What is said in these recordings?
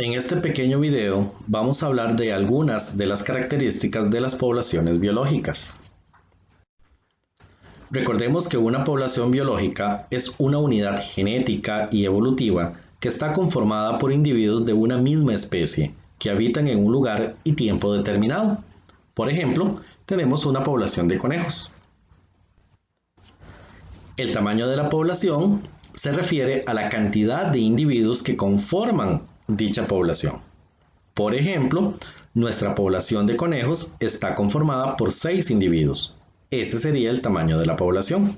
En este pequeño video vamos a hablar de algunas de las características de las poblaciones biológicas. Recordemos que una población biológica es una unidad genética y evolutiva que está conformada por individuos de una misma especie que habitan en un lugar y tiempo determinado. Por ejemplo, tenemos una población de conejos. El tamaño de la población se refiere a la cantidad de individuos que conforman dicha población. Por ejemplo, nuestra población de conejos está conformada por 6 individuos. Ese sería el tamaño de la población.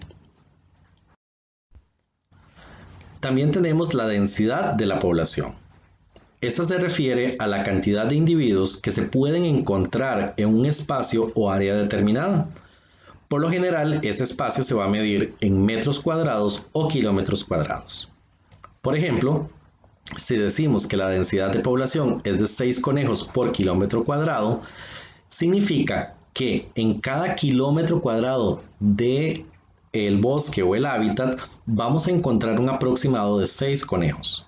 También tenemos la densidad de la población. Esta se refiere a la cantidad de individuos que se pueden encontrar en un espacio o área determinada. Por lo general, ese espacio se va a medir en metros cuadrados o kilómetros cuadrados. Por ejemplo, si decimos que la densidad de población es de 6 conejos por kilómetro cuadrado, significa que en cada kilómetro cuadrado del bosque o el hábitat vamos a encontrar un aproximado de 6 conejos.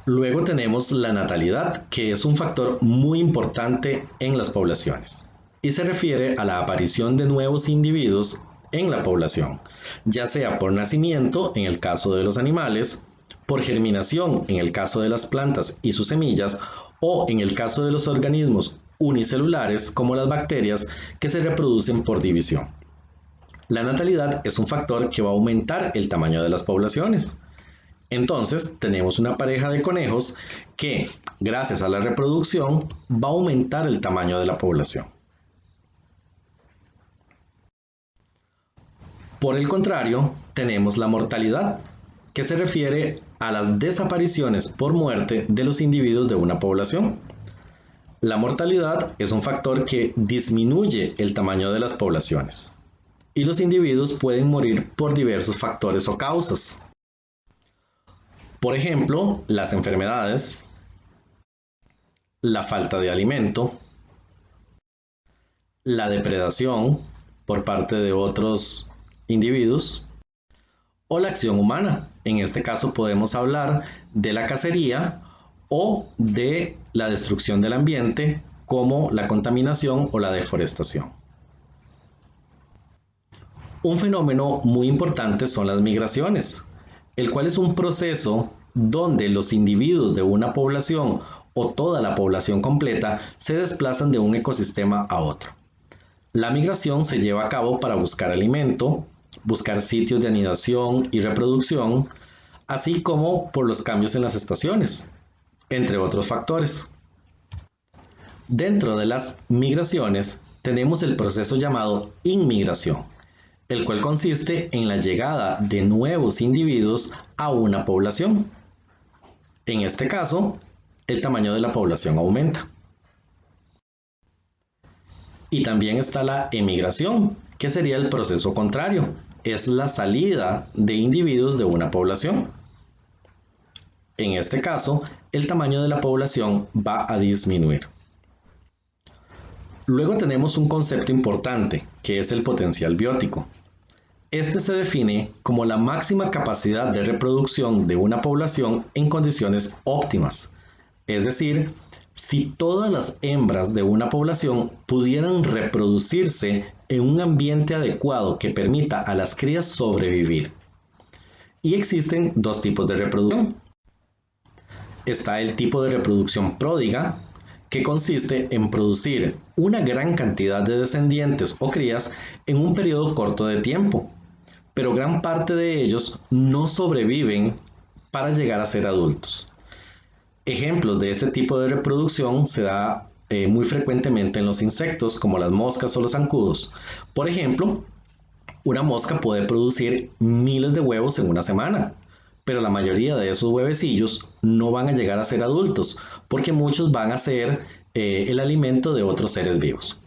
Luego tenemos la natalidad, que es un factor muy importante en las poblaciones y se refiere a la aparición de nuevos individuos en la población, ya sea por nacimiento en el caso de los animales, por germinación en el caso de las plantas y sus semillas, o en el caso de los organismos unicelulares como las bacterias que se reproducen por división. La natalidad es un factor que va a aumentar el tamaño de las poblaciones. Entonces, tenemos una pareja de conejos que, gracias a la reproducción, va a aumentar el tamaño de la población. Por el contrario, tenemos la mortalidad, que se refiere a las desapariciones por muerte de los individuos de una población. La mortalidad es un factor que disminuye el tamaño de las poblaciones, y los individuos pueden morir por diversos factores o causas. Por ejemplo, las enfermedades, la falta de alimento, la depredación por parte de otros individuos o la acción humana. En este caso podemos hablar de la cacería o de la destrucción del ambiente, como la contaminación o la deforestación. Un fenómeno muy importante son las migraciones, el cual es un proceso donde los individuos de una población o toda la población completa se desplazan de un ecosistema a otro. La migración se lleva a cabo para buscar alimento, buscar sitios de anidación y reproducción, así como por los cambios en las estaciones, entre otros factores. Dentro de las migraciones tenemos el proceso llamado inmigración, el cual consiste en la llegada de nuevos individuos a una población. En este caso, el tamaño de la población aumenta. Y también está la emigración, que sería el proceso contrario, es la salida de individuos de una población. En este caso, el tamaño de la población va a disminuir. Luego tenemos un concepto importante, que es el potencial biótico. Este se define como la máxima capacidad de reproducción de una población en condiciones óptimas, es decir, si todas las hembras de una población pudieran reproducirse en un ambiente adecuado que permita a las crías sobrevivir. Y existen dos tipos de reproducción. Está el tipo de reproducción pródiga, que consiste en producir una gran cantidad de descendientes o crías en un periodo corto de tiempo, pero gran parte de ellos no sobreviven para llegar a ser adultos. Ejemplos de este tipo de reproducción se da muy frecuentemente en los insectos, como las moscas o los zancudos. Por ejemplo, una mosca puede producir miles de huevos en una semana, pero la mayoría de esos huevecillos no van a llegar a ser adultos, porque muchos van a ser el alimento de otros seres vivos.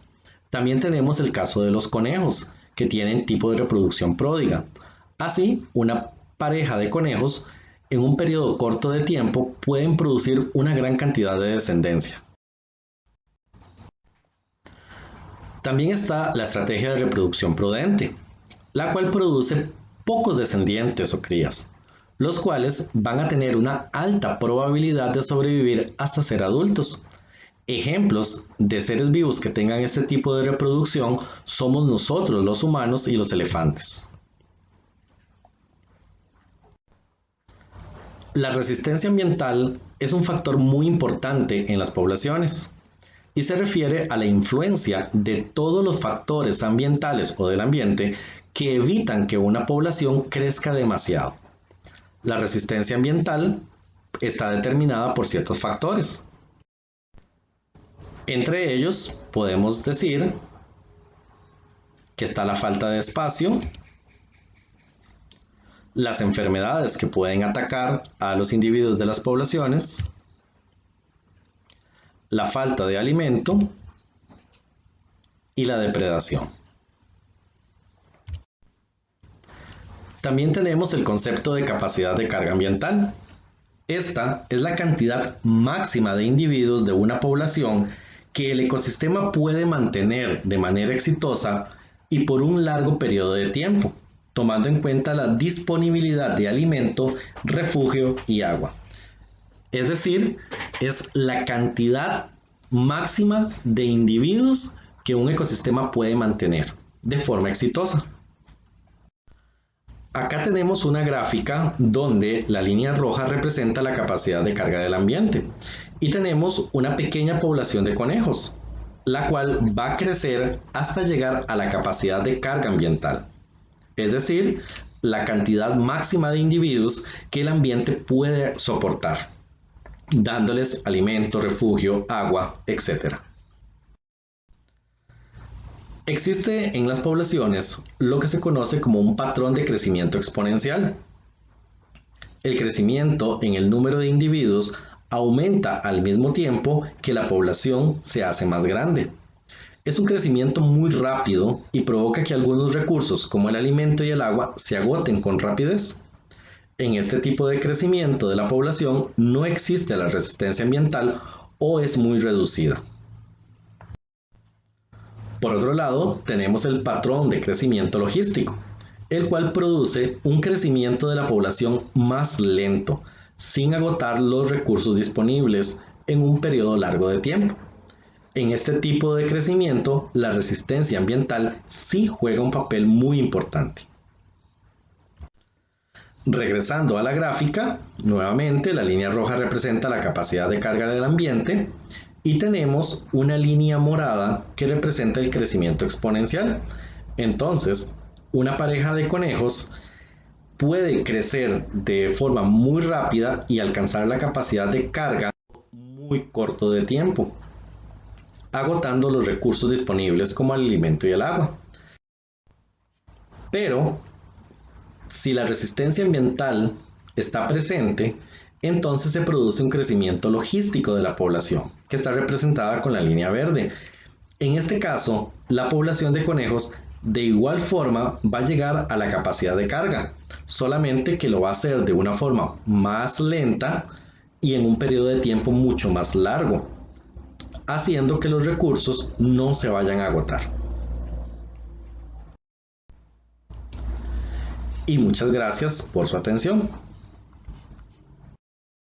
También tenemos el caso de los conejos, que tienen tipo de reproducción pródiga. Así, una pareja de conejos en un periodo corto de tiempo pueden producir una gran cantidad de descendencia. También está la estrategia de reproducción prudente, la cual produce pocos descendientes o crías, los cuales van a tener una alta probabilidad de sobrevivir hasta ser adultos. Ejemplos de seres vivos que tengan este tipo de reproducción somos nosotros, los humanos y los elefantes. La resistencia ambiental es un factor muy importante en las poblaciones y se refiere a la influencia de todos los factores ambientales o del ambiente que evitan que una población crezca demasiado. La resistencia ambiental está determinada por ciertos factores. Entre ellos podemos decir que está la falta de espacio, las enfermedades que pueden atacar a los individuos de las poblaciones, la falta de alimento y la depredación. También tenemos el concepto de capacidad de carga ambiental. Esta es la cantidad máxima de individuos de una población que el ecosistema puede mantener de manera exitosa y por un largo periodo de tiempo, tomando en cuenta la disponibilidad de alimento, refugio y agua. Es decir, es la cantidad máxima de individuos que un ecosistema puede mantener de forma exitosa. Acá tenemos una gráfica donde la línea roja representa la capacidad de carga del ambiente y tenemos una pequeña población de conejos, la cual va a crecer hasta llegar a la capacidad de carga ambiental, es decir, la cantidad máxima de individuos que el ambiente puede soportar, dándoles alimento, refugio, agua, etc. Existe en las poblaciones lo que se conoce como un patrón de crecimiento exponencial. El crecimiento en el número de individuos aumenta al mismo tiempo que la población se hace más grande. Es un crecimiento muy rápido y provoca que algunos recursos como el alimento y el agua se agoten con rapidez. En este tipo de crecimiento de la población no existe la resistencia ambiental o es muy reducida. Por otro lado, tenemos el patrón de crecimiento logístico, el cual produce un crecimiento de la población más lento, sin agotar los recursos disponibles en un periodo largo de tiempo. En este tipo de crecimiento, la resistencia ambiental sí juega un papel muy importante. Regresando a la gráfica, nuevamente la línea roja representa la capacidad de carga del ambiente y tenemos una línea morada que representa el crecimiento exponencial. Entonces, una pareja de conejos puede crecer de forma muy rápida y alcanzar la capacidad de carga en muy corto de tiempo, agotando los recursos disponibles como el alimento y el agua. Pero, si la resistencia ambiental está presente, entonces se produce un crecimiento logístico de la población, que está representada con la línea verde. En este caso, la población de conejos de igual forma va a llegar a la capacidad de carga, solamente que lo va a hacer de una forma más lenta y en un periodo de tiempo mucho más largo, haciendo que los recursos no se vayan a agotar. Y muchas gracias por su atención.